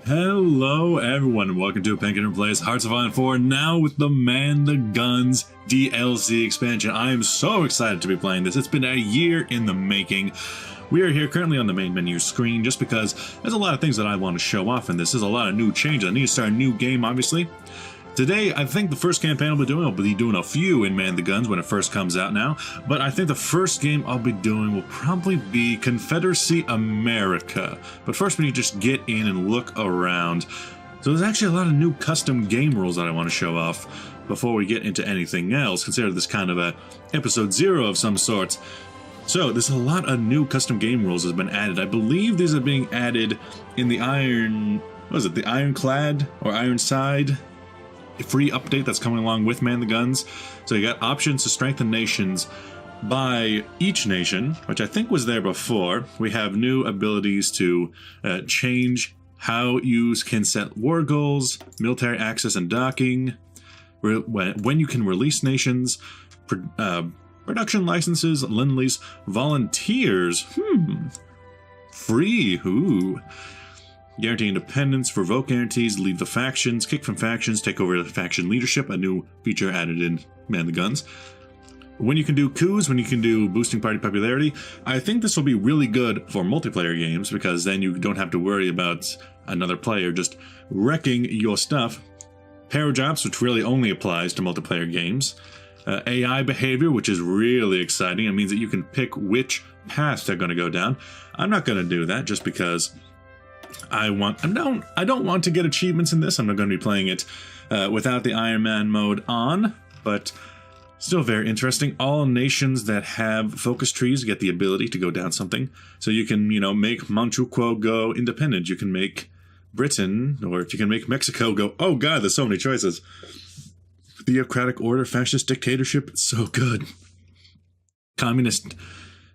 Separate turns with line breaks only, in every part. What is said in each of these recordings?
Hello everyone and welcome to Penkin & Plays Hearts of Iron 4, now with the Man the Guns DLC expansion. I am so excited to be playing this. It's been a year in the making. We are here currently on the main menu screen just because there's a lot of things that I want to show off in this. There's a lot of new changes. I need to start a new game, obviously. Today, I think the first campaign I'll be doing a few in Man the Guns when it first comes out now, but I think the first game I'll be doing will probably be Confederacy America. But first we need to just get in and look around. So there's actually a lot of new custom game rules that I want to show off before we get into anything else. Consider this kind of a episode 0 of some sort. So there's a lot of new custom game rules that have been added. I believe these are being added in the the Ironclad or Ironside free update that's coming along with Man the Guns. So you got options to strengthen nations by each nation, which I think was there before. We have new abilities to change how you can set war goals, military access and docking, when you can release nations, production licenses, lend-lease, volunteers, free, guarantee independence, revoke guarantees, leave the factions, kick from factions, take over the faction leadership, a new feature added in Man the Guns. When you can do coups, when you can do boosting party popularity, I think this will be really good for multiplayer games because then you don't have to worry about another player just wrecking your stuff. Parajops, which really only applies to multiplayer games. AI behavior, which is really exciting. It means that you can pick which path they're going to go down. I'm not going to do that just because I don't want to get achievements in this. I'm not going to be playing it without the Iron Man mode on, but still very interesting. All nations that have focus trees get the ability to go down something. So you can, make Manchukuo go independent. You can make Britain, or if you can make Mexico go, oh god, there's so many choices. Theocratic order, fascist dictatorship, it's so good. Communist,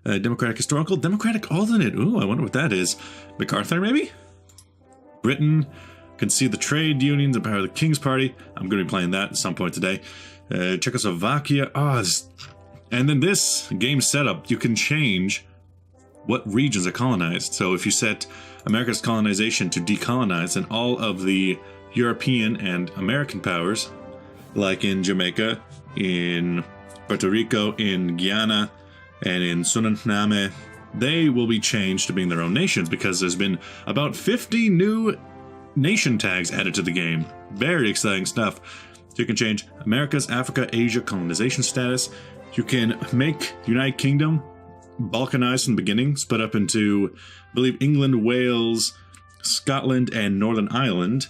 democratic historical, democratic alternate. Ooh, I wonder what that is. MacArthur, maybe? Britain can see the trade unions and power of the King's Party. I'm going to be playing that at some point today. Czechoslovakia. And then this game setup, you can change what regions are colonized. So if you set America's colonization to decolonize, then all of the European and American powers, like in Jamaica, in Puerto Rico, in Guyana, and in Suriname, they will be changed to being their own nations because there's been about 50 new nation tags added to the game. Very exciting stuff. So you can change America's Africa, Asia colonization status. You can make the United Kingdom balkanized from the beginning, split up into, I believe, England, Wales, Scotland, and Northern Ireland.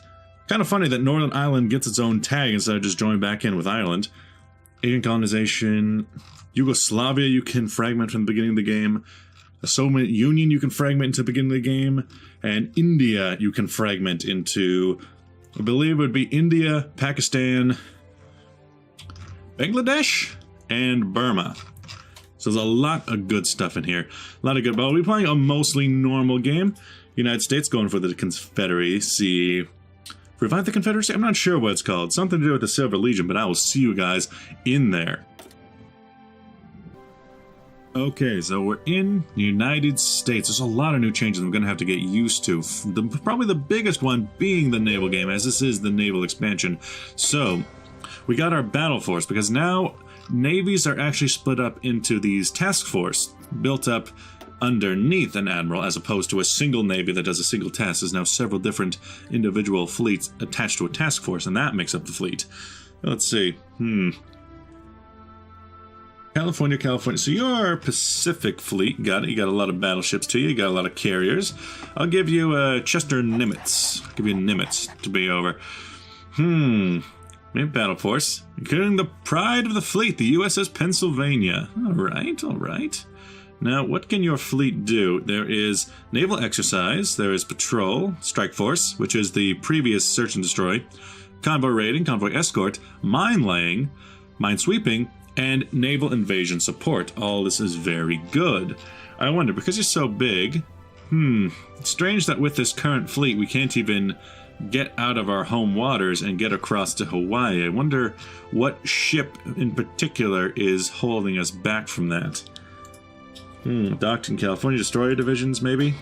Kind of funny that Northern Ireland gets its own tag instead of just joining back in with Ireland. Asian colonization. Yugoslavia you can fragment from the beginning of the game. The Soviet Union you can fragment into the beginning of the game. And India you can fragment into, I believe it would be India, Pakistan, Bangladesh, and Burma. So there's a lot of good stuff in here. A lot of good, but we'll be playing a mostly normal game. United States going for the Confederacy. Revive the Confederacy? I'm not sure what it's called. Something to do with the Silver Legion, but I will see you guys in there. Okay, so we're in the United States. There's a lot of new changes I'm going to have to get used to. Probably the biggest one being the naval game, as this is the naval expansion. So, we got our battle force, because now navies are actually split up into these task force, built up underneath an admiral, as opposed to a single navy that does a single task. There's now several different individual fleets attached to a task force, and that makes up the fleet. Let's see. California. So your Pacific Fleet, got it. You got a lot of battleships to you. You got a lot of carriers. I'll give you Chester Nimitz. I'll give you Nimitz to be over. Maybe battle force, including the pride of the fleet, the USS Pennsylvania. All right. Now, what can your fleet do? There is naval exercise. There is patrol, strike force, which is the previous search and destroy, convoy raiding, convoy escort, mine laying, mine sweeping, and naval invasion support. All this is very good. I wonder, because you're so big, it's strange that with this current fleet we can't even get out of our home waters and get across to Hawaii. I wonder what ship in particular is holding us back from that. Docked in California, destroyer divisions maybe?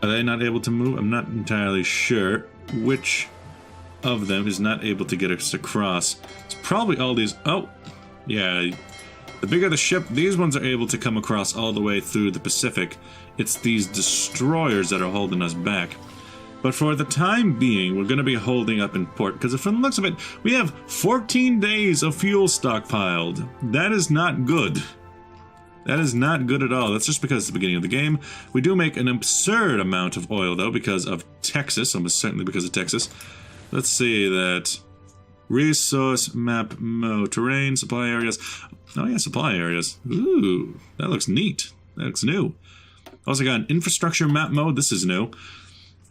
Are they not able to move? I'm not entirely sure which of them is not able to get us across. It's probably all these. Oh, yeah. The bigger the ship, these ones are able to come across all the way through the Pacific. It's these destroyers that are holding us back. But for the time being, we're going to be holding up in port, because from the looks of it, we have 14 days of fuel stockpiled. That is not good. That is not good at all. That's just because it's the beginning of the game. We do make an absurd amount of oil, though, because of Texas. Almost certainly because of Texas. Let's see that. Resource map mode. Terrain, supply areas. Oh, yeah, supply areas. Ooh, that looks neat. That looks new. Also got an infrastructure map mode. This is new.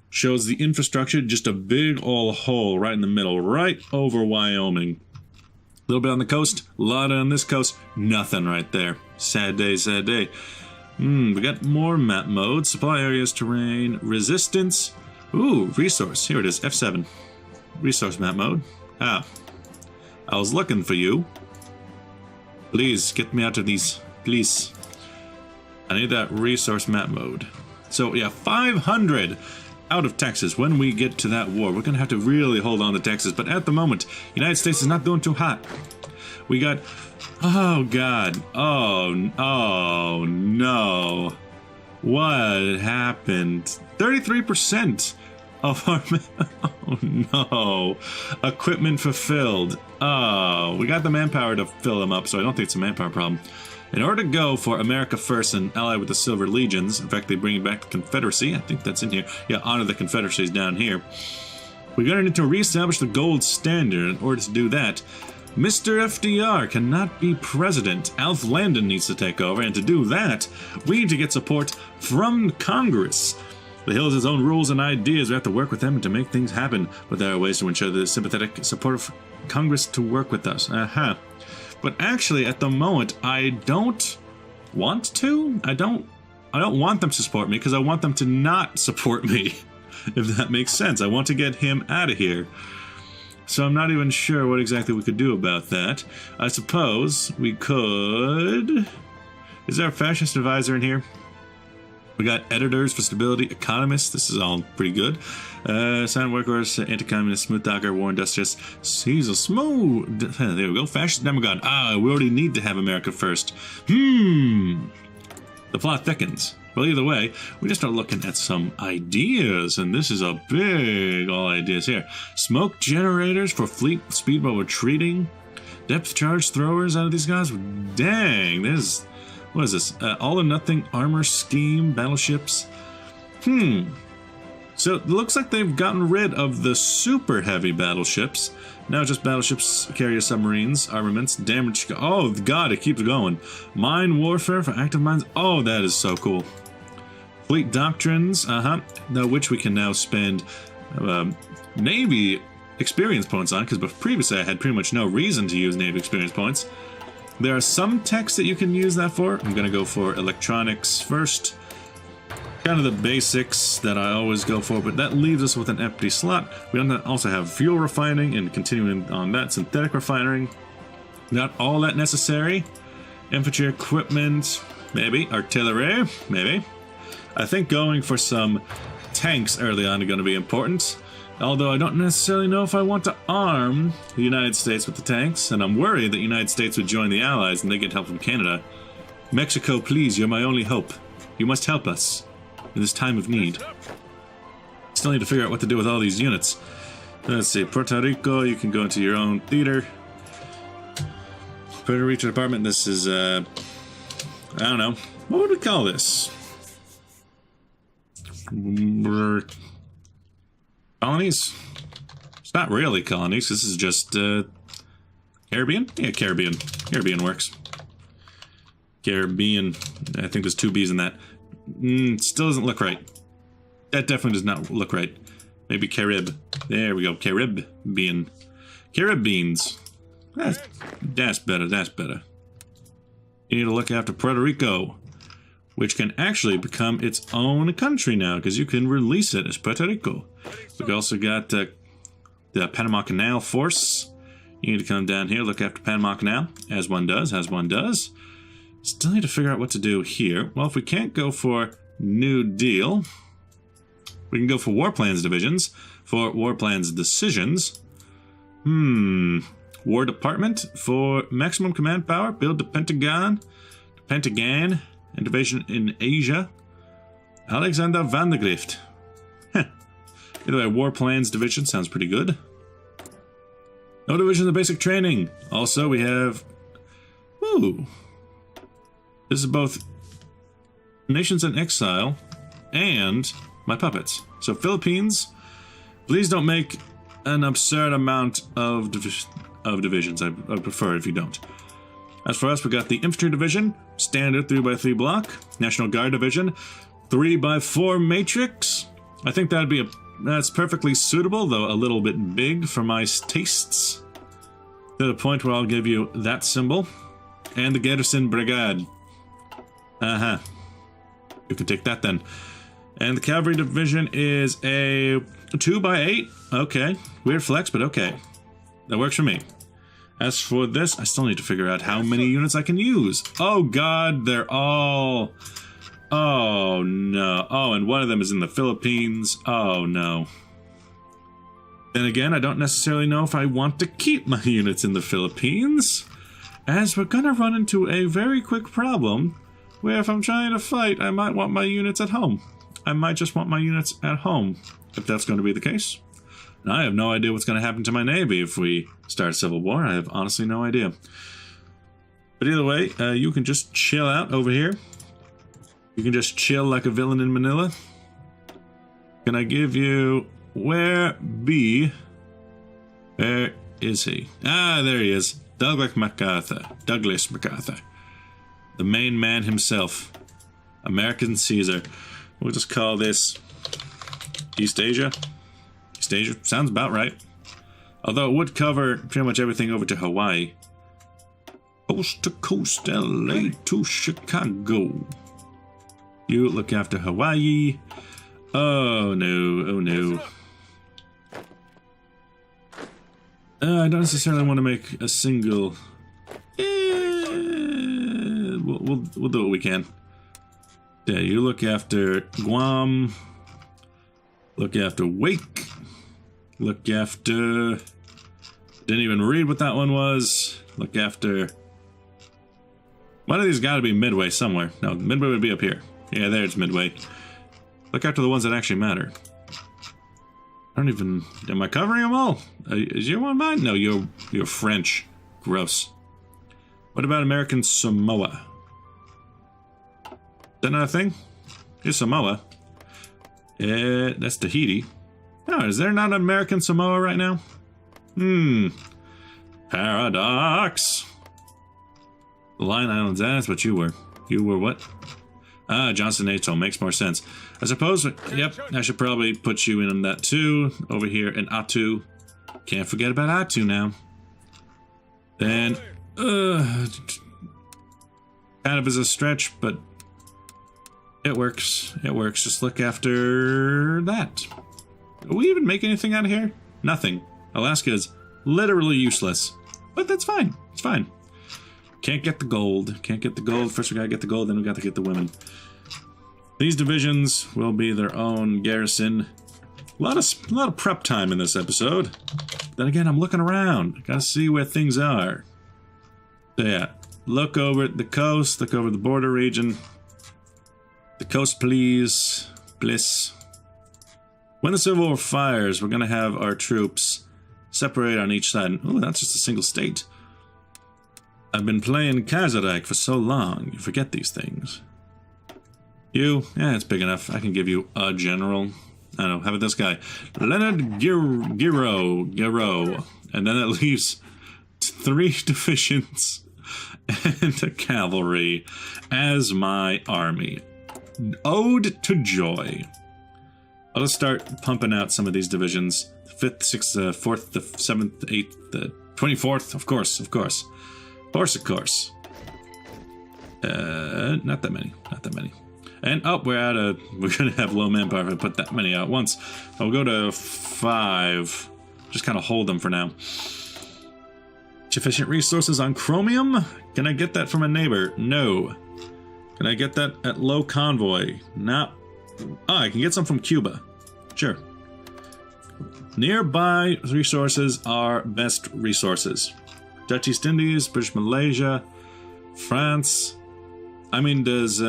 Shows the infrastructure, just a big old hole right in the middle, right over Wyoming. A little bit on the coast, a lot on this coast, nothing right there. Sad day, sad day. We got more map modes. Supply areas, terrain, resistance. Ooh, resource. Here it is, F7. Resource map mode. Ah, I was looking for you. Please, get me out of these. Please. I need that resource map mode. So, yeah, 500 out of Texas. When we get to that war, we're going to have to really hold on to Texas. But at the moment, United States is not doing too hot. We got... Oh, God. Oh, no. What happened? 33% of our... Oh, no. Equipment fulfilled. Oh, we got the manpower to fill them up, so I don't think it's a manpower problem. In order to go for America First and ally with the Silver Legions, in fact, they bring back the Confederacy. I think that's in here. Yeah, honor the Confederacy is down here. We're going to need to reestablish the gold standard. In order to do that, Mr. FDR cannot be president. Alf Landon needs to take over, and to do that, we need to get support from Congress. The Hill has its own rules and ideas. We have to work with them to make things happen, but there are ways to ensure the sympathetic support of Congress to work with us. But actually, at the moment, I don't want to. I don't want them to support me because I want them to not support me, if that makes sense. I want to get him out of here. So I'm not even sure what exactly we could do about that. I suppose we could... Is there a fascist advisor in here? We got editors for stability, economists. This is all pretty good. Silent workers, anti-communist, smooth talker, war industrious. He's a smooth. There we go. Fascist demagogue. Ah, we already need to have America first. The plot thickens. Well, either way, we just start looking at some ideas, and this is a big all ideas here. Smoke generators for fleet speed while retreating. Depth charge throwers out of these guys. Dang, this. What is this? All or nothing armor scheme, battleships. So it looks like they've gotten rid of the super heavy battleships. Now just battleships, carrier submarines, armaments, damage. Oh God, it keeps going. Mine warfare for active mines. Oh, that is so cool. Fleet doctrines. Now which we can now spend Navy experience points on, because previously I had pretty much no reason to use Navy experience points. There are some techs that you can use that for. I'm going to go for electronics first. Kind of the basics that I always go for, but that leaves us with an empty slot. We also have fuel refining and continuing on that, synthetic refining. Not all that necessary. Infantry equipment, maybe. Artillery, maybe. I think going for some tanks early on are going to be important. Although I don't necessarily know if I want to arm the United States with the tanks, and I'm worried that the United States would join the Allies and they get help from Canada. Mexico, please, you're my only hope. You must help us in this time of need. Still need to figure out what to do with all these units. Let's see, Puerto Rico, you can go into your own theater. Puerto Rico Department, this is, I don't know. What would we call this? Colonies? It's not really colonies. This is just Caribbean? Yeah, Caribbean. Caribbean works. Caribbean. I think there's 2 B's in that. Still doesn't look right. That definitely does not look right. Maybe Carib. There we go. Caribbean. Caribbeans. That's better. That's better. You need to look after Puerto Rico, which can actually become its own country now, because you can release it as Puerto Rico. We've also got the Panama Canal Force. You need to come down here, look after Panama Canal, as one does, Still need to figure out what to do here. Well, if we can't go for New Deal, We can go for war plans divisions. For war plans decisions. War department for maximum command power. Build the Pentagon. And division in Asia. Alexander van der Grift. Either way, war plans division sounds pretty good. No divisions of basic training. Also, we have... Ooh. This is both nations in exile and my puppets. So Philippines, please don't make an absurd amount of divisions. I prefer if you don't. As for us, we got the infantry division, standard 3x3 block, National Guard division, 3x4 matrix. I think that's perfectly suitable, though a little bit big for my tastes. To the point where I'll give you that symbol. And the Garrison Brigade. You can take that then. And the cavalry division is a 2x8. Okay. Weird flex, but okay. That works for me. As for this, I still need to figure out how many units I can use. Oh god, they're all... Oh no. Oh, and one of them is in the Philippines. Oh no. Then again, I don't necessarily know if I want to keep my units in the Philippines, as we're gonna run into a very quick problem where if I'm trying to fight, I might want my units at home. I might just want my units at home, if that's going to be the case. And I have no idea what's going to happen to my navy if we start civil war. I have honestly no idea. But either way, you can just chill out over here. You can just chill like a villain in Manila. Can I give you... Where be? Where is he? Ah, there he is. Douglas MacArthur. The main man himself. American Caesar. We'll just call this East Asia. East Asia. Sounds about right. Although it would cover pretty much everything over to Hawaii. Coast to coast, LA to Chicago. You look after Hawaii. Oh no, oh no. I don't necessarily want to make a single... We'll do what we can. Yeah, you look after Guam. Look after Wake. Look after... Didn't even read what that one was. Look after... One of these got to be Midway somewhere. No, Midway would be up here. Yeah, there's Midway. Look after the ones that actually matter. I don't even... Am I covering them all? Is your one mine? No, you're French. Gross. What about American Samoa? Is that not a thing? Here's Samoa. That's Tahiti. Oh, is there not an American Samoa right now? Paradox. The Line Islands, that's what you were. You were what? Ah, Johnson Atoll. Makes more sense. I suppose, yep, I should probably put you in that too. Over here in Attu. Can't forget about Attu now. Then, kind of is a stretch, but it works. It works. Just look after that. Do we even make anything out of here? Nothing. Alaska is literally useless. But that's fine. It's fine. Can't get the gold. Can't get the gold. First we gotta get the gold, then we gotta get the women. These divisions will be their own garrison. A lot of prep time in this episode. Then again, I'm looking around. Gotta see where things are. So yeah, look over at the coast. Look over the border region. The coast, please. Bliss. When the Civil War fires, we're gonna have our troops separate on each side. Oh, that's just a single state. I've been playing Kaiserreich for so long, you forget these things. You? Yeah, it's big enough. I can give you a general. I don't know, how about this guy? Leonard Giro. And then it leaves 3 divisions and a cavalry as my army. Ode to joy. I'll just start pumping out some of these divisions. 5th, 6th, 4th, the 7th, 8th, the 24th, of course. Of course. Not that many. And we're gonna have low manpower if I put that many out once. I'll go to 5. Just kind of hold them for now. Sufficient resources on chromium? Can I get that from a neighbor? No. Can I get that at low convoy? No. Oh, I can get some from Cuba. Sure. Nearby resources are best resources. Dutch East Indies, British Malaysia, France. I mean, does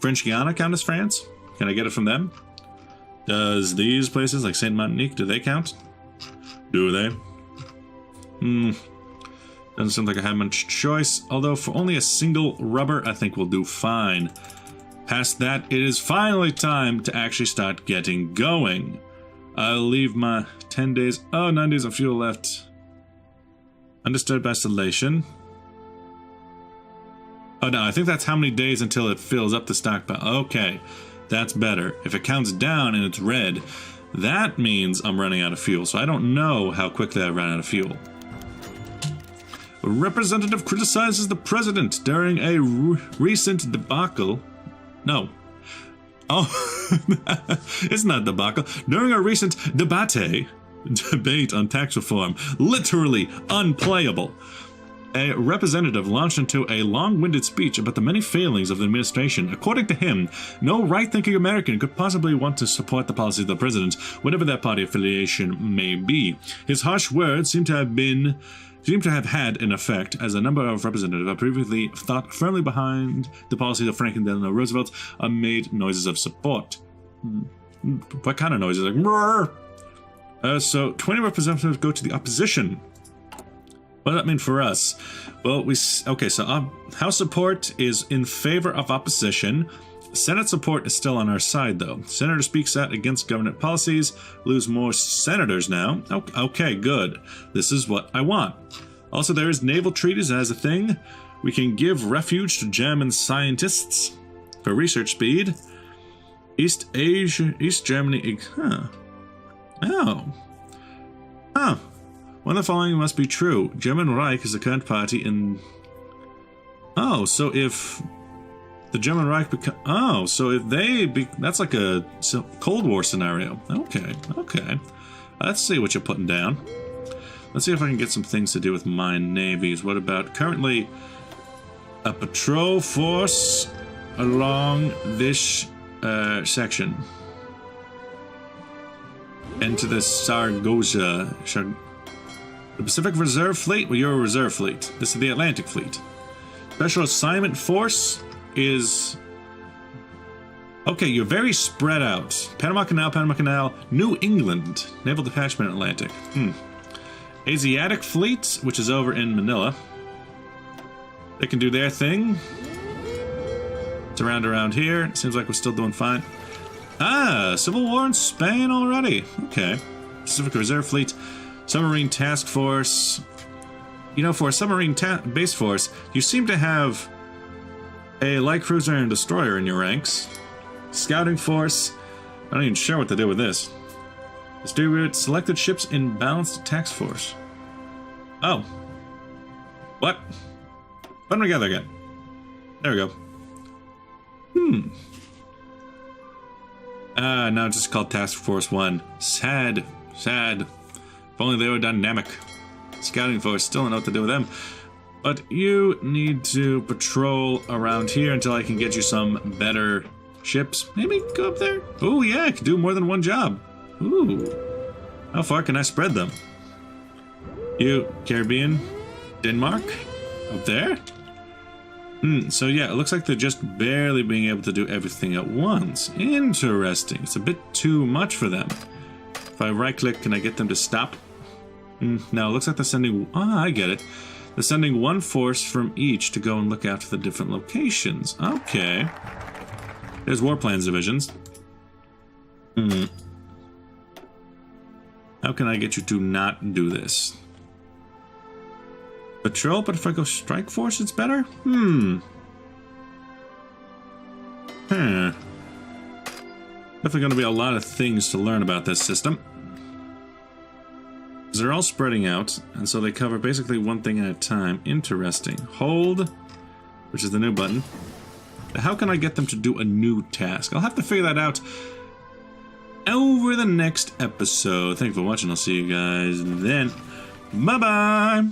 French Guiana count as France? Can I get it from them? Does these places like Saint Martinique, do they count? Do they? Doesn't seem like I have much choice, although for only a single rubber, I think we'll do fine. Past that, it is finally time to actually start getting going. I'll leave my 10 days, 9 days of fuel left. Undisturbed isolation. Oh no, I think that's how many days until it fills up the stockpile. Okay, that's better. If it counts down and it's red, that means I'm running out of fuel, so I don't know how quickly I run out of fuel. A representative criticizes the president during a recent debacle. No. Oh, it's not debacle. During a recent debate on tax reform. Literally unplayable. A representative launched into a long-winded speech about the many failings of the administration. According to him, no right-thinking American could possibly want to support the policies of the president, whatever that party affiliation may be. His harsh words seem to have had an effect, as a number of representatives have previously thought firmly behind the policies of Franklin Delano Roosevelt made noises of support. What kind of noises? Like, so 20 representatives go to the opposition. What does that mean for us? Well, okay, so House support is in favor of opposition. Senate support is still on our side, though. Senator speaks out against government policies. Lose more senators now. Okay, good. This is what I want. Also, there is naval treaties as a thing. We can give refuge to German scientists for research speed. East Germany. One of the following must be true. German Reich is the current party in... Oh, so if the German Reich so if they... That's like a Cold War scenario. Okay. Let's see what you're putting down. Let's see if I can get some things to do with my navies. What about currently a patrol force along this section? Into the Saragossa... The Pacific Reserve Fleet? Well, you're a reserve fleet. This is the Atlantic Fleet. Special Assignment Force is... Okay, you're very spread out. Panama Canal, New England. Naval Detachment Atlantic. Asiatic Fleet, which is over in Manila. They can do their thing. It's around here. Seems like we're still doing fine. Civil War in Spain already. Okay. Pacific Reserve Fleet. Submarine Task Force. You know, for a submarine base force, you seem to have a light cruiser and destroyer in your ranks. Scouting Force. I'm not even sure what to do with this. Distribute selected ships in balanced task force. Oh. What? Put them together again. There we go. Now it's just called Task Force 1. Sad. If only they were dynamic. Scouting Force, still don't know what to do with them. But you need to patrol around here until I can get you some better ships. Maybe go up there? Oh yeah, I can do more than one job. Ooh. How far can I spread them? You, Caribbean, Denmark? Up there? So yeah, it looks like they're just barely being able to do everything at once. Interesting. It's a bit too much for them. If I right-click, can I get them to stop? No, it looks like they're sending... I get it. They're sending one force from each to go and look after the different locations. Okay. There's Warplanes divisions. How can I get you to not do this? Patrol, but if I go Strike Force, it's better? Definitely going to be a lot of things to learn about this system. They're all spreading out, and so they cover basically one thing at a time. Interesting. Hold, which is the new button. How can I get them to do a new task? I'll have to figure that out over the next episode. Thank you for watching. I'll see you guys then. Bye-bye!